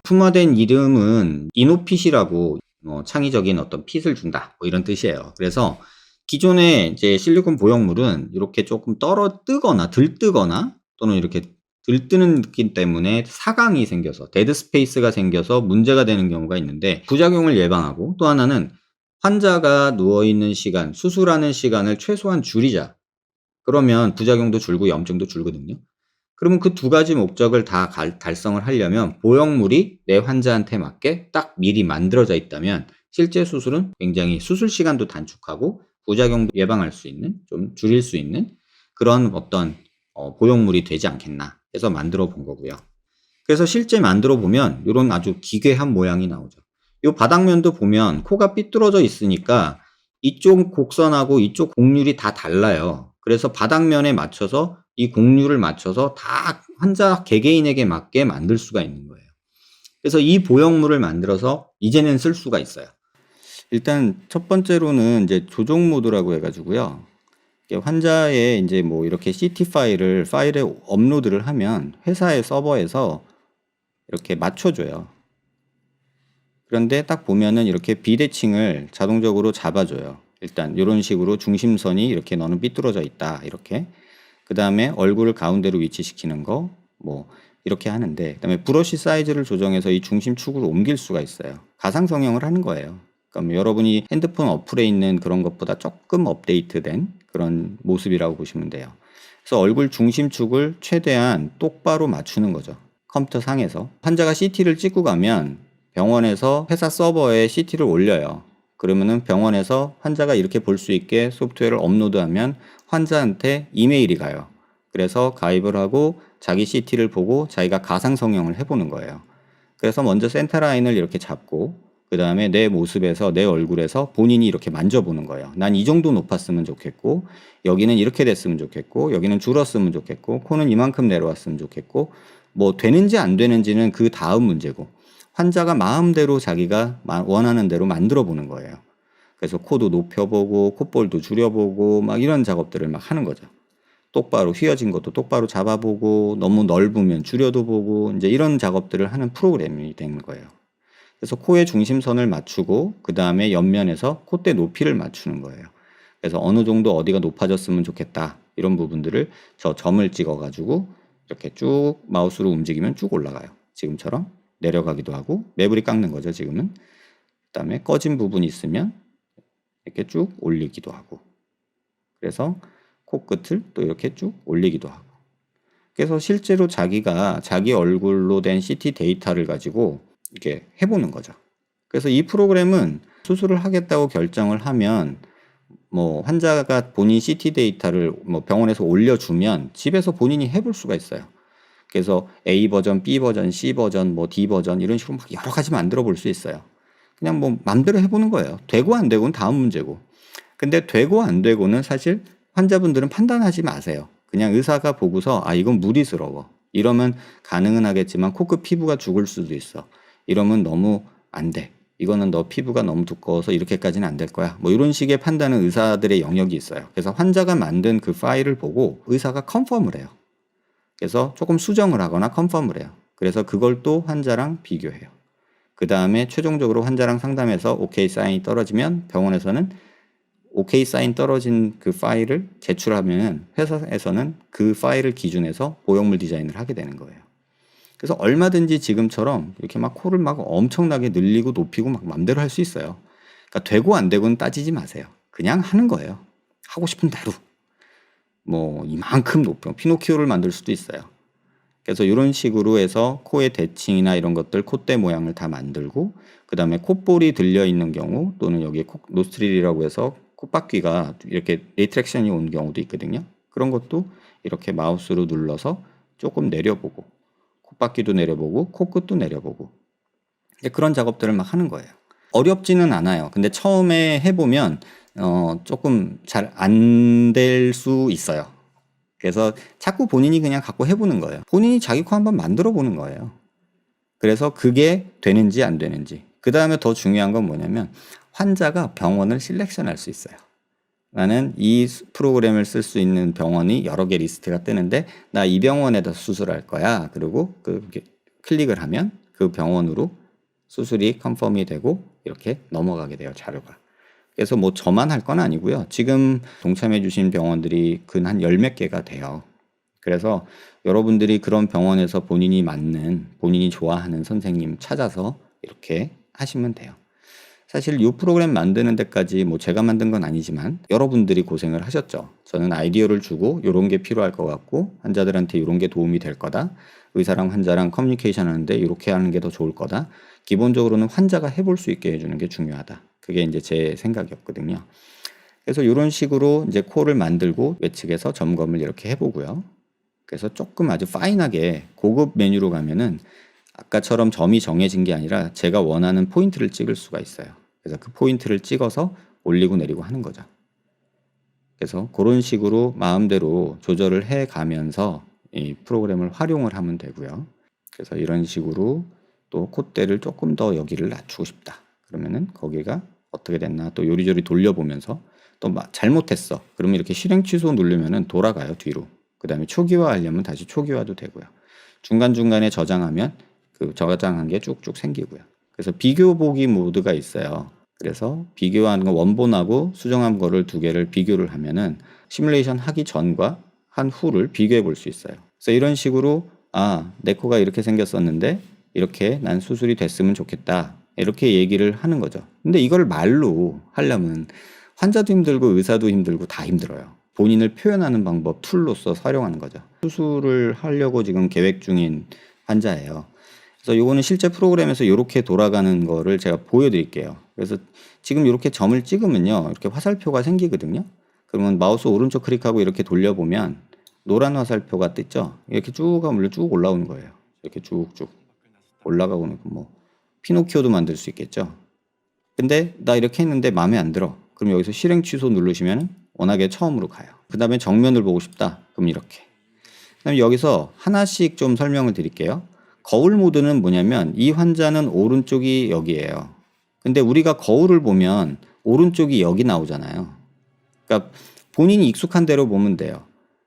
품화된 이름은 이노핏이라고 창의적인 어떤 핏을 준다 뭐 이런 뜻이에요. 그래서 기존의 이제 실리콘 보형물은 이렇게 조금 뜨거나 들뜨거나 또는 이렇게 들뜨는 느낌 때문에 사강이 생겨서 데드 스페이스가 생겨서 문제가 되는 경우가 있는데, 부작용을 예방하고 또 하나는 환자가 누워있는 시간, 수술하는 시간을 최소한 줄이자. 그러면 부작용도 줄고 염증도 줄거든요. 그러면 그 두 가지 목적을 다 달성을 하려면 보형물이 내 환자한테 맞게 딱 미리 만들어져 있다면 실제 수술은 굉장히 수술 시간도 단축하고 부작용도 예방할 수 있는, 좀 줄일 수 있는 그런 어떤 보형물이 되지 않겠나 해서 만들어 본 거고요. 그래서 실제 만들어 보면 이런 아주 기괴한 모양이 나오죠. 이 바닥면도 보면 코가 삐뚤어져 있으니까 이쪽 곡선하고 이쪽 곡률이 다 달라요. 그래서 바닥면에 맞춰서 이 곡률을 맞춰서 다 환자 개개인에게 맞게 만들 수가 있는 거예요. 그래서 이 보형물을 만들어서 이제는 쓸 수가 있어요. 일단 첫 번째로는 이제 조종 모드라고 해가지고요. 환자의 이제 뭐 이렇게 CT 파일에 업로드를 하면 회사의 서버에서 이렇게 맞춰줘요. 그런데 딱 보면은 이렇게 비대칭을 자동적으로 잡아줘요. 일단 이런 식으로 중심선이 이렇게 너는 삐뚤어져 있다 이렇게. 그 다음에 얼굴을 가운데로 위치시키는 거 뭐 이렇게 하는데, 그 다음에 브러쉬 사이즈를 조정해서 이 중심축을 옮길 수가 있어요. 가상 성형을 하는 거예요. 그러니까 여러분이 핸드폰 어플에 있는 그런 것보다 조금 업데이트된 그런 모습이라고 보시면 돼요. 그래서 얼굴 중심축을 최대한 똑바로 맞추는 거죠. 컴퓨터 상에서 환자가 CT를 찍고 가면 병원에서 회사 서버에 CT를 올려요. 그러면은 병원에서 환자가 이렇게 볼 수 있게 소프트웨어를 업로드하면 환자한테 이메일이 가요. 그래서 가입을 하고 자기 CT를 보고 자기가 가상 성형을 해보는 거예요. 그래서 먼저 센터라인을 이렇게 잡고 그 다음에 내 모습에서 내 얼굴에서 본인이 이렇게 만져보는 거예요. 난 이 정도 높았으면 좋겠고, 여기는 이렇게 됐으면 좋겠고, 여기는 줄었으면 좋겠고, 코는 이만큼 내려왔으면 좋겠고, 뭐 되는지 안 되는지는 그 다음 문제고, 환자가 마음대로 자기가 원하는 대로 만들어 보는 거예요. 그래서 코도 높여보고 콧볼도 줄여보고 막 이런 작업들을 막 하는 거죠. 똑바로 휘어진 것도 똑바로 잡아보고, 너무 넓으면 줄여도 보고, 이제 이런 작업들을 하는 프로그램이 되는 거예요. 그래서 코의 중심선을 맞추고 그 다음에 옆면에서 콧대 높이를 맞추는 거예요. 그래서 어느 정도 어디가 높아졌으면 좋겠다 이런 부분들을 저 점을 찍어 가지고 이렇게 쭉 마우스로 움직이면 쭉 올라가요. 지금처럼 내려가기도 하고, 매부리 깎는 거죠 지금은. 그 다음에 꺼진 부분이 있으면 이렇게 쭉 올리기도 하고, 그래서 코끝을 또 이렇게 쭉 올리기도 하고. 그래서 실제로 자기가 자기 얼굴로 된 CT 데이터를 가지고 이렇게 해보는 거죠. 그래서 이 프로그램은 수술을 하겠다고 결정을 하면 뭐 환자가 본인 CT 데이터를 뭐 병원에서 올려주면 집에서 본인이 해볼 수가 있어요. 그래서 A 버전, B 버전, C 버전, 뭐 D 버전 이런 식으로 막 여러 가지 만들어 볼 수 있어요. 그냥 뭐 맘대로 해보는 거예요. 되고 안 되고는 다음 문제고. 근데 되고 안 되고는 사실 환자분들은 판단하지 마세요. 그냥 의사가 보고서 아 이건 무리스러워, 이러면 가능은 하겠지만 코끝 피부가 죽을 수도 있어, 이러면 너무 안 돼, 이거는 너 피부가 너무 두꺼워서 이렇게까지는 안 될 거야, 뭐 이런 식의 판단은 의사들의 영역이 있어요. 그래서 환자가 만든 그 파일을 보고 의사가 컨펌을 해요. 그래서 조금 수정을 하거나 컨펌을 해요. 그래서 그걸 또 환자랑 비교해요. 그 다음에 최종적으로 환자랑 상담해서 오케이 사인이 떨어지면 병원에서는 오케이 사인 떨어진 그 파일을 제출하면 회사에서는 그 파일을 기준해서 보형물 디자인을 하게 되는 거예요. 그래서 얼마든지 지금처럼 이렇게 막 코를 막 엄청나게 늘리고 높이고 막 맘대로 할 수 있어요. 그러니까 되고 안 되고는 따지지 마세요. 그냥 하는 거예요. 하고 싶은 대로. 뭐 이만큼 높여 피노키오를 만들 수도 있어요. 그래서 이런 식으로 해서 코의 대칭이나 이런 것들, 콧대 모양을 다 만들고, 그 다음에 콧볼이 들려 있는 경우 또는 여기에 노스트릴이라고 해서 콧바퀴가 이렇게 리트랙션이 온 경우도 있거든요. 그런 것도 이렇게 마우스로 눌러서 조금 내려보고, 콧바퀴도 내려보고 코끝도 내려보고, 그런 작업들을 막 하는 거예요. 어렵지는 않아요. 근데 처음에 해보면 조금 잘 안 될 수 있어요. 그래서 자꾸 본인이 그냥 갖고 해보는 거예요. 본인이 자기 코 한번 만들어 보는 거예요. 그래서 그게 되는지 안 되는지. 그 다음에 더 중요한 건 뭐냐면 환자가 병원을 실렉션할 수 있어요. 나는 이 프로그램을 쓸 수 있는 병원이 여러 개 리스트가 뜨는데 나 이 병원에다 수술할 거야. 그리고 클릭을 하면 그 병원으로 수술이 컨펌이 되고 이렇게 넘어가게 돼요, 자료가. 그래서 뭐 저만 할 건 아니고요. 지금 동참해 주신 병원들이 근 한 열 몇 개가 돼요. 그래서 여러분들이 그런 병원에서 본인이 맞는, 본인이 좋아하는 선생님 찾아서 이렇게 하시면 돼요. 사실 이 프로그램 만드는 데까지 뭐 제가 만든 건 아니지만 여러분들이 고생을 하셨죠. 저는 아이디어를 주고 이런 게 필요할 것 같고 환자들한테 이런 게 도움이 될 거다. 의사랑 환자랑 커뮤니케이션 하는데 이렇게 하는 게 더 좋을 거다. 기본적으로는 환자가 해볼 수 있게 해주는 게 중요하다. 그게 이제 제 생각이었거든요. 그래서 이런 식으로 이제 콜을 만들고 외측에서 점검을 이렇게 해보고요. 그래서 조금 아주 파인하게 고급 메뉴로 가면은 아까처럼 점이 정해진 게 아니라 제가 원하는 포인트를 찍을 수가 있어요. 그래서 그 포인트를 찍어서 올리고 내리고 하는 거죠. 그래서 그런 식으로 마음대로 조절을 해 가면서 이 프로그램을 활용을 하면 되고요. 그래서 이런 식으로 또 콧대를 조금 더 여기를 낮추고 싶다. 그러면은 거기가 어떻게 됐나 또 요리조리 돌려보면서 또 잘못했어. 그러면 이렇게 실행 취소 누르면은 돌아가요, 뒤로. 그 다음에 초기화 하려면 다시 초기화도 되고요. 중간중간에 저장하면 그 저장한 게 쭉쭉 생기고요. 그래서 비교 보기 모드가 있어요. 그래서 비교하는 거 원본하고 수정한 거를 두 개를 비교를 하면은 시뮬레이션 하기 전과 한 후를 비교해 볼 수 있어요. 그래서 이런 식으로 내 코가 이렇게 생겼었는데 이렇게 난 수술이 됐으면 좋겠다. 이렇게 얘기를 하는 거죠. 근데 이걸 말로 하려면 환자도 힘들고 의사도 힘들고 다 힘들어요. 본인을 표현하는 방법 툴로서 활용하는 거죠. 수술을 하려고 지금 계획 중인 환자예요. 그래서 요거는 실제 프로그램에서 이렇게 돌아가는 거를 제가 보여드릴게요. 그래서 지금 이렇게 점을 찍으면요, 이렇게 화살표가 생기거든요. 그러면 마우스 오른쪽 클릭하고 이렇게 돌려보면 노란 화살표가 뜨죠. 이렇게 쭉 가면 쭉 올라오는 거예요. 이렇게 쭉쭉 올라가고는 뭐 피노키오도 만들 수 있겠죠. 근데 나 이렇게 했는데 마음에 안 들어. 그럼 여기서 실행 취소 누르시면 워낙에 처음으로 가요. 그 다음에 정면을 보고 싶다. 그럼 이렇게. 그다음에 여기서 하나씩 좀 설명을 드릴게요. 거울 모드는 뭐냐면 이 환자는 오른쪽이 여기예요. 근데 우리가 거울을 보면 오른쪽이 여기 나오잖아요. 그러니까 본인이 익숙한 대로 보면 돼요.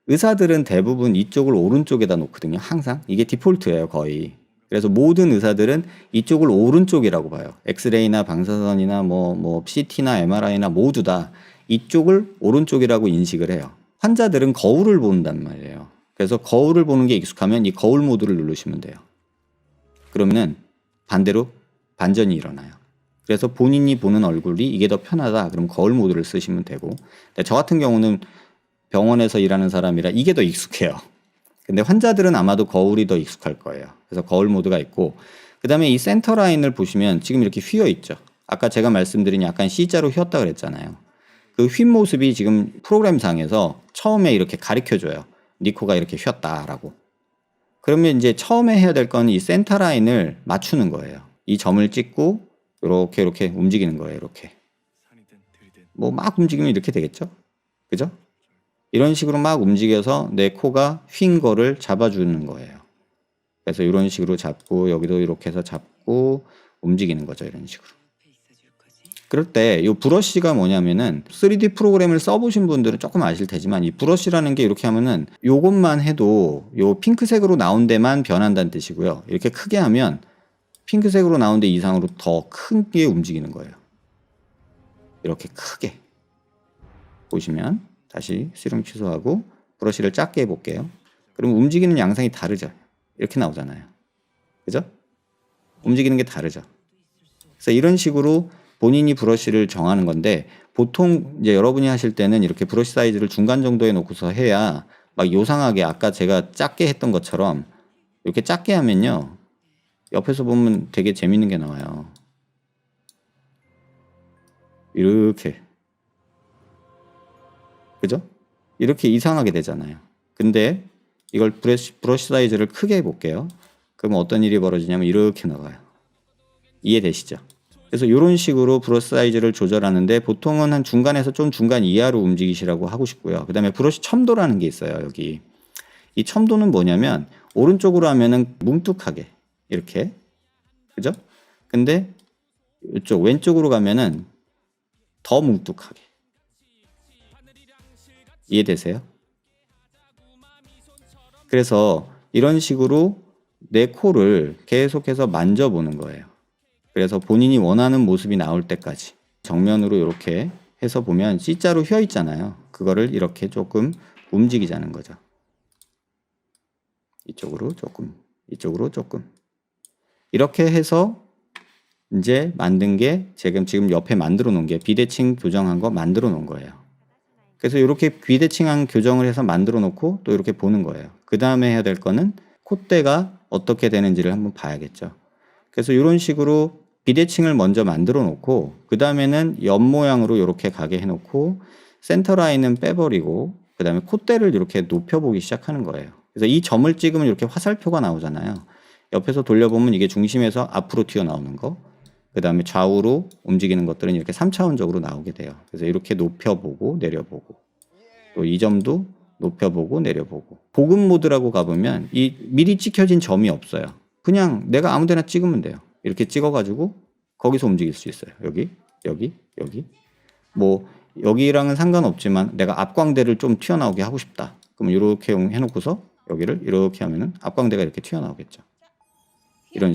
의사들은 대부분 이쪽을 오른쪽에다 놓거든요. 항상. 이게 디폴트예요, 거의. 그래서 모든 의사들은 이쪽을 오른쪽이라고 봐요. 엑스레이나 방사선이나 뭐 CT나 MRI나 모두 다 이쪽을 오른쪽이라고 인식을 해요. 환자들은 거울을 본단 말이에요. 그래서 거울을 보는 게 익숙하면 이 거울 모드를 누르시면 돼요. 그러면은 반대로 반전이 일어나요. 그래서 본인이 보는 얼굴이 이게 더 편하다. 그럼 거울 모드를 쓰시면 되고. 근데 저 같은 경우는 병원에서 일하는 사람이라 이게 더 익숙해요. 근데 환자들은 아마도 거울이 더 익숙할 거예요. 그래서 거울 모드가 있고, 그 다음에 이 센터 라인을 보시면 지금 이렇게 휘어 있죠. 아까 제가 말씀드린 약간 C자로 휘었다 그랬잖아요. 그 휜 모습이 지금 프로그램상에서 처음에 이렇게 가르쳐줘요. 니코가 이렇게 휘었다라고. 그러면 이제 처음에 해야 될 건 이 센터 라인을 맞추는 거예요. 이 점을 찍고 이렇게 움직이는 거예요. 이렇게. 뭐 막 움직이면 이렇게 되겠죠? 그죠? 이런 식으로 막 움직여서 내 코가 휜 거를 잡아주는 거예요. 그래서 이런 식으로 잡고 여기도 이렇게 해서 잡고 움직이는 거죠. 이런 식으로. 그럴 때 이 브러쉬가 뭐냐면은 3D 프로그램을 써보신 분들은 조금 아실 테지만 이 브러쉬라는 게 이렇게 하면은 요것만 해도 요 핑크색으로 나온 데만 변한다는 뜻이고요. 이렇게 크게 하면 핑크색으로 나온 데 이상으로 더 크게 움직이는 거예요. 이렇게 크게. 보시면 다시 실행 취소하고 브러쉬를 작게 해볼게요. 그럼 움직이는 양상이 다르죠. 이렇게 나오잖아요. 그죠? 움직이는 게 다르죠. 그래서 이런 식으로 본인이 브러쉬를 정하는 건데 보통 이제 여러분이 하실 때는 이렇게 브러쉬 사이즈를 중간 정도에 놓고서 해야 막 요상하게 아까 제가 작게 했던 것처럼 이렇게 작게 하면요. 옆에서 보면 되게 재밌는 게 나와요. 이렇게. 그죠? 이렇게 이상하게 되잖아요. 근데 이걸 브러쉬 사이즈를 크게 해볼게요. 그러면 어떤 일이 벌어지냐면 이렇게 나가요. 이해되시죠? 그래서 이런 식으로 브러쉬 사이즈를 조절하는데 보통은 한 중간에서 좀 중간 이하로 움직이시라고 하고 싶고요. 그 다음에 브러쉬 첨도라는 게 있어요. 여기. 이 첨도는 뭐냐면 오른쪽으로 하면은 뭉툭하게 이렇게. 그죠? 근데 이쪽 왼쪽으로 가면은 더 뭉툭하게. 이해되세요? 그래서 이런 식으로 내 코를 계속해서 만져보는 거예요. 그래서 본인이 원하는 모습이 나올 때까지 정면으로 이렇게 해서 보면 C자로 휘어 있잖아요. 그거를 이렇게 조금 움직이자는 거죠. 이쪽으로 조금, 이쪽으로 조금. 이렇게 해서 이제 만든 게 지금 옆에 만들어 놓은 게 비대칭 교정한 거 만들어 놓은 거예요. 그래서 이렇게 비대칭한 교정을 해서 만들어 놓고 또 이렇게 보는 거예요. 그 다음에 해야 될 거는 콧대가 어떻게 되는지를 한번 봐야겠죠. 그래서 이런 식으로 비대칭을 먼저 만들어 놓고 그 다음에는 옆 모양으로 이렇게 가게 해놓고 센터 라인은 빼버리고 그 다음에 콧대를 이렇게 높여보기 시작하는 거예요. 그래서 이 점을 찍으면 이렇게 화살표가 나오잖아요. 옆에서 돌려보면 이게 중심에서 앞으로 튀어나오는 거, 그 다음에 좌우로 움직이는 것들은 이렇게 3차원적으로 나오게 돼요. 그래서 이렇게 높여보고 내려보고 또 이 점도 높여보고 내려보고 보급 모드라고 가보면 이 미리 찍혀진 점이 없어요. 그냥 내가 아무 데나 찍으면 돼요. 이렇게 찍어가지고 거기서 움직일 수 있어요. 여기, 여기, 여기. 뭐 여기랑은 상관없지만 내가 앞광대를 좀 튀어나오게 하고 싶다. 그럼 이렇게 해놓고서 여기를 이렇게 하면은 앞광대가 이렇게 튀어나오겠죠. 이런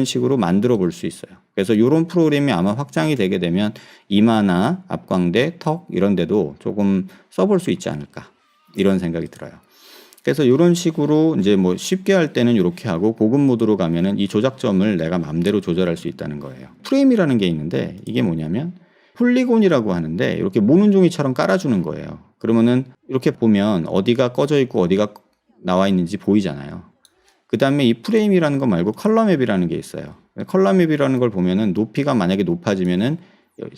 식으로 만들어 볼 수 있어요. 그래서 이런 프로그램이 아마 확장이 되게 되면 이마나 앞광대, 턱 이런 데도 조금 써볼 수 있지 않을까 이런 생각이 들어요. 그래서 이런 식으로 이제 뭐 쉽게 할 때는 이렇게 하고 고급 모드로 가면은 이 조작점을 내가 마음대로 조절할 수 있다는 거예요. 프레임이라는 게 있는데 이게 뭐냐면 폴리곤이라고 하는데 이렇게 모는 종이처럼 깔아주는 거예요. 그러면은 이렇게 보면 어디가 꺼져 있고 어디가 나와 있는지 보이잖아요. 그 다음에 이 프레임이라는 거 말고 컬러 맵이라는 게 있어요. 컬러 맵이라는 걸 보면은 높이가 만약에 높아지면은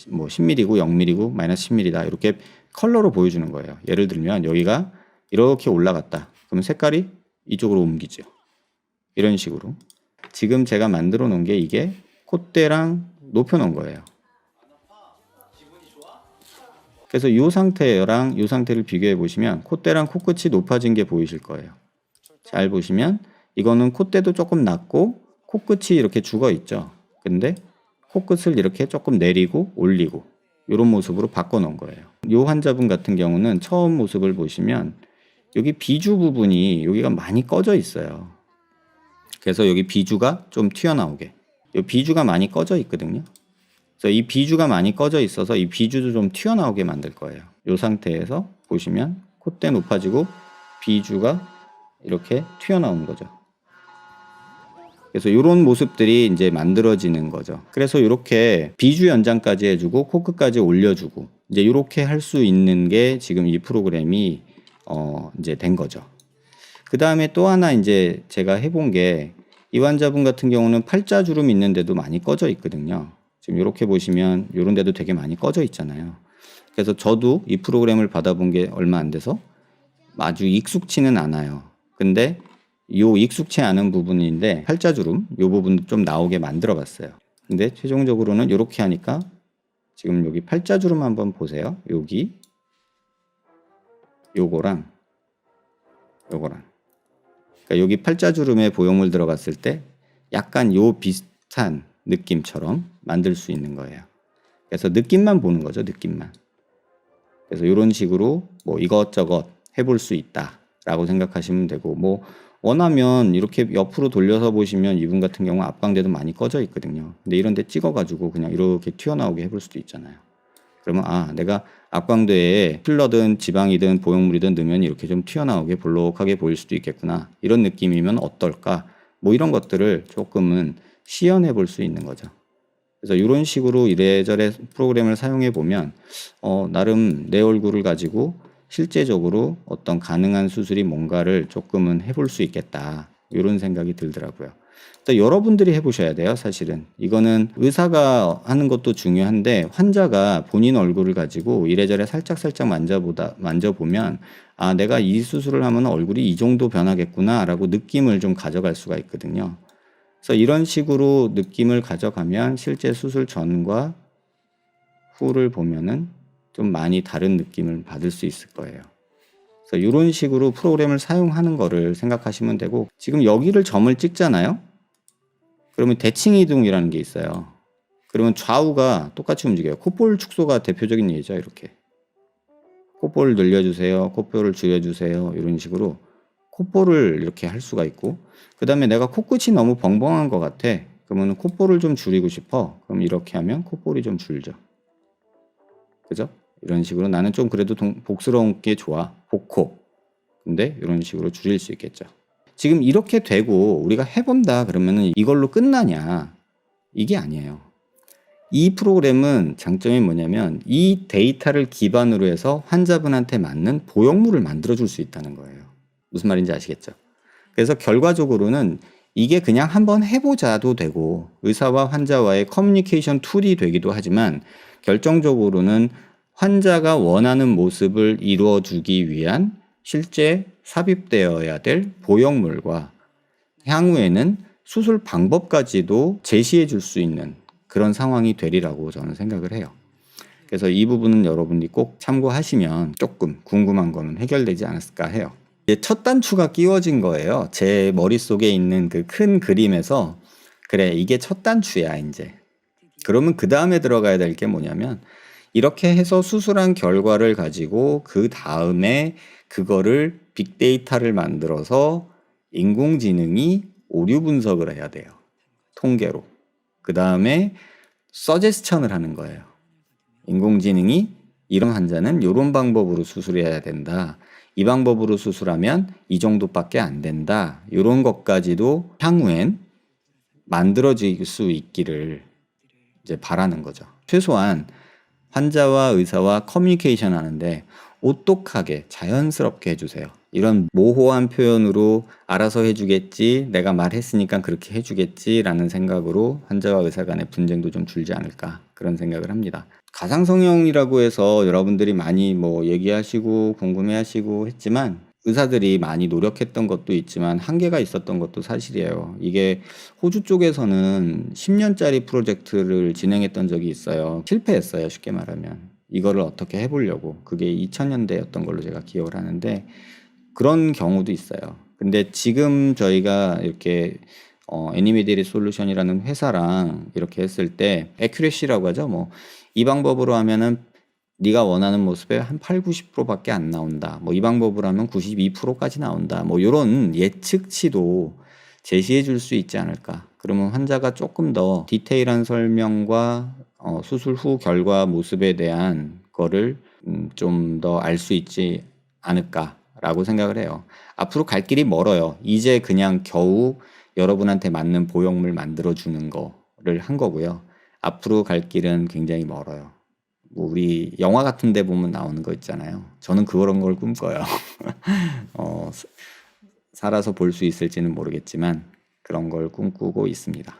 뭐 10mm고 0mm고 마이너스 10mm다 이렇게 컬러로 보여주는 거예요. 예를 들면 여기가 이렇게 올라갔다. 그러면 색깔이 이쪽으로 옮기죠. 이런 식으로. 지금 제가 만들어 놓은 게 이게 콧대랑 높여 놓은 거예요. 그래서 이 상태랑 이 상태를 비교해 보시면 콧대랑 코끝이 높아진 게 보이실 거예요. 잘 보시면 이거는 콧대도 조금 낮고 코끝이 이렇게 죽어 있죠. 근데 코끝을 이렇게 조금 내리고 올리고 이런 모습으로 바꿔 놓은 거예요. 이 환자분 같은 경우는 처음 모습을 보시면 여기 비주 부분이 여기가 많이 꺼져 있어요. 그래서 여기 비주가 좀 튀어나오게. 이 비주가 많이 꺼져 있거든요. 그래서 이 비주가 많이 꺼져 있어서 이 비주도 좀 튀어나오게 만들 거예요. 이 상태에서 보시면 콧대 높아지고 비주가 이렇게 튀어나오는 거죠. 그래서 이런 모습들이 이제 만들어지는 거죠. 그래서 이렇게 비주 연장까지 해주고 코끝까지 올려주고 이제 이렇게 할 수 있는 게 지금 이 프로그램이 이제 된 거죠. 그 다음에 또 하나 이제 제가 해본 게 이 환자분 같은 경우는 팔자주름 있는데도 많이 꺼져 있거든요. 지금 이렇게 보시면 이런 데도 되게 많이 꺼져 있잖아요. 그래서 저도 이 프로그램을 받아본 게 얼마 안 돼서 아주 익숙치는 않아요. 근데 요 익숙치 않은 부분인데 팔자주름 요 부분 좀 나오게 만들어 봤어요. 근데 최종적으로는 이렇게 하니까 지금 여기 팔자주름 한번 보세요. 여기 요거랑 그러니까 여기 팔자주름에 보형물 들어갔을 때 약간 요 비슷한 느낌처럼 만들 수 있는 거예요. 그래서 느낌만 보는 거죠. 느낌만. 그래서 이런 식으로 뭐 이것저것 해볼 수 있다라고 생각하시면 되고 뭐 원하면 이렇게 옆으로 돌려서 보시면 이분 같은 경우 앞광대도 많이 꺼져 있거든요. 근데 이런 데 찍어가지고 그냥 이렇게 튀어나오게 해볼 수도 있잖아요. 그러면 내가 앞광대에 필러든 지방이든 보형물이든 넣으면 이렇게 좀 튀어나오게 볼록하게 보일 수도 있겠구나. 이런 느낌이면 어떨까? 뭐 이런 것들을 조금은 시연해 볼 수 있는 거죠. 그래서 이런 식으로 이래저래 프로그램을 사용해 보면 나름 내 얼굴을 가지고 실제적으로 어떤 가능한 수술이 뭔가를 조금은 해볼 수 있겠다. 이런 생각이 들더라고요. 여러분들이 해보셔야 돼요. 사실은 이거는 의사가 하는 것도 중요한데 환자가 본인 얼굴을 가지고 이래저래 살짝 만져보면 내가 이 수술을 하면 얼굴이 이 정도 변하겠구나 라고 느낌을 좀 가져갈 수가 있거든요. 그래서 이런 식으로 느낌을 가져가면 실제 수술 전과 후를 보면은 좀 많이 다른 느낌을 받을 수 있을 거예요. 그래서 이런 식으로 프로그램을 사용하는 거를 생각하시면 되고 지금 여기를 점을 찍잖아요. 그러면 대칭 이동이라는 게 있어요. 그러면 좌우가 똑같이 움직여요. 콧볼 축소가 대표적인 예죠. 이렇게 콧볼 늘려주세요. 콧볼을 줄여주세요. 이런 식으로 콧볼을 이렇게 할 수가 있고, 그 다음에 내가 코끝이 너무 벙벙한 것 같아. 그러면 콧볼을 좀 줄이고 싶어. 그럼 이렇게 하면 콧볼이 좀 줄죠. 그죠? 이런 식으로 나는 좀 그래도 복스러운 게 좋아. 복코. 근데 이런 식으로 줄일 수 있겠죠. 지금 이렇게 되고 우리가 해본다 그러면은 이걸로 끝나냐? 이게 아니에요. 이 프로그램은 장점이 뭐냐면 이 데이터를 기반으로 해서 환자분한테 맞는 보형물을 만들어줄 수 있다는 거예요. 무슨 말인지 아시겠죠? 그래서 결과적으로는 이게 그냥 한번 해보자도 되고 의사와 환자와의 커뮤니케이션 툴이 되기도 하지만 결정적으로는 환자가 원하는 모습을 이루어주기 위한 실제 삽입되어야 될 보형물과 향후에는 수술 방법까지도 제시해 줄 수 있는 그런 상황이 되리라고 저는 생각을 해요. 그래서 이 부분은 여러분이 꼭 참고하시면 조금 궁금한 거는 해결되지 않았을까 해요. 이제 첫 단추가 끼워진 거예요. 제 머릿속에 있는 그 큰 그림에서 그래 이게 첫 단추야 이제. 그러면 그 다음에 들어가야 될 게 뭐냐면 이렇게 해서 수술한 결과를 가지고 그 다음에 그거를 빅데이터를 만들어서 인공지능이 오류 분석을 해야 돼요. 통계로. 그 다음에 서제스천을 하는 거예요. 인공지능이 이런 환자는 이런 방법으로 수술해야 된다. 이 방법으로 수술하면 이 정도밖에 안 된다. 이런 것까지도 향후엔 만들어질 수 있기를 이제 바라는 거죠. 최소한 환자와 의사와 커뮤니케이션 하는데 오똑하게 자연스럽게 해주세요. 이런 모호한 표현으로 알아서 해주겠지, 내가 말했으니까 그렇게 해주겠지라는 생각으로 환자와 의사 간의 분쟁도 좀 줄지 않을까 그런 생각을 합니다. 가상성형이라고 해서 여러분들이 많이 뭐 얘기하시고 궁금해하시고 했지만 의사들이 많이 노력했던 것도 있지만 한계가 있었던 것도 사실이에요. 이게 호주 쪽에서는 10년짜리 프로젝트를 진행했던 적이 있어요. 실패했어요, 쉽게 말하면. 이거를 어떻게 해보려고. 그게 2000년대였던 걸로 제가 기억을 하는데 그런 경우도 있어요. 근데 지금 저희가 이렇게 애니메디리 솔루션이라는 회사랑 이렇게 했을 때 애큐레시라고 하죠. 뭐 이 방법으로 하면은 네가 원하는 모습에 한 8, 90%밖에 안 나온다. 뭐 이 방법으로 하면 92%까지 나온다. 뭐 이런 예측치도 제시해 줄 수 있지 않을까. 그러면 환자가 조금 더 디테일한 설명과 수술 후 결과 모습에 대한 거를 좀 더 알 수 있지 않을까라고 생각을 해요. 앞으로 갈 길이 멀어요. 이제 그냥 겨우 여러분한테 맞는 보형물 만들어주는 거를 한 거고요. 앞으로 갈 길은 굉장히 멀어요. 뭐 우리 영화 같은 데 보면 나오는 거 있잖아요. 저는 그런 걸 꿈꿔요. 살아서 볼 수 있을지는 모르겠지만 그런 걸 꿈꾸고 있습니다.